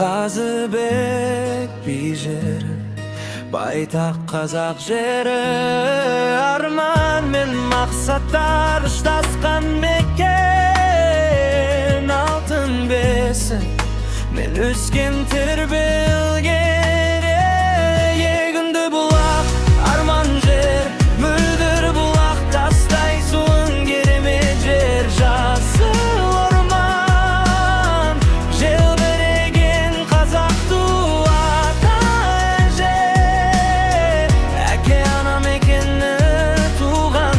Қазыбек би жері, байтақ қазақ жері, арман мен мақсаттар ұштасқан мекен. Алтын бесік мен өскен тербелген егінді бұлақ, арман жер, мөлдір бұлақ, тастай суын керемет жер, жасыл орман, желбіреген қазақ туы ата әже, әке анам екені туған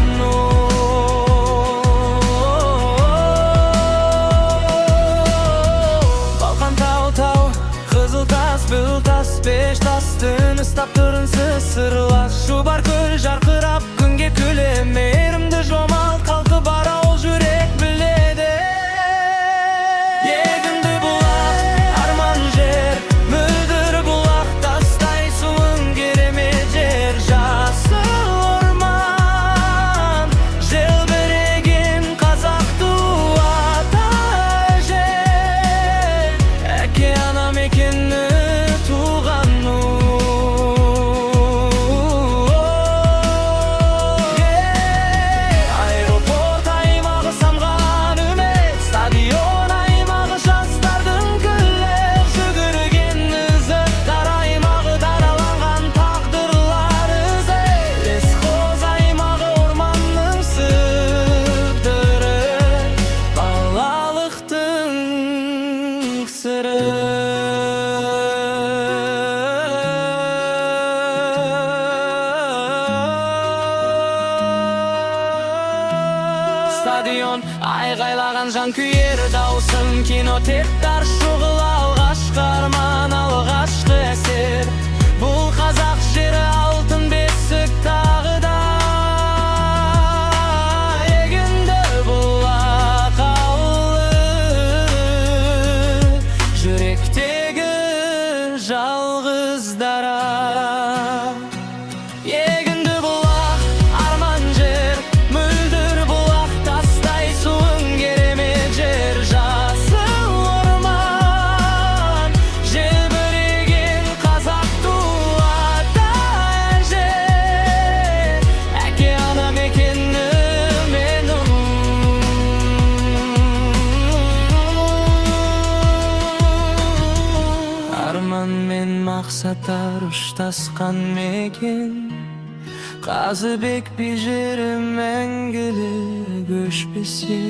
Балқан тау, қызыл тас, бұл тас, беш тастың ұстап тұрынсыз сырлас. Шубар көл жарқырап күнге күле, мейірімді жомалт қалқы бар ауыл жүрек біледі. Егінді бұлақ, арман жер, мөлдір бұлақ, тастай суын керемет жер, жасыл орман, желбіреген қазақ туы ата әже, әке анам екені туған Аэропорт аймағы самған үміт, стадион аймағы жастардың күллер жүгірген ізі, дар аймағы дараланған тағдырлар ізі, лесхоз аймағы орманның сыбдыры, балалықтың сыры. Стадион айғайлаған жан күйер даусың, кинотектар шұғыл алғашқы арман, алғашқы әсер. Бұл қазақ жері алтын бесік тағы да, егінді бұлақ ауылы, жүректегі жалғыз дара. Егінді бұлақ, арман жер, мөлдір бұлақ, тастай суын керемет жер, жасыл орман, желбіреген қазақ туы ата әже, әке анам екені менің. Арман мен мақсаттар ұштасқан мекен, Қазыбек би жері мәңгілік өшпесе.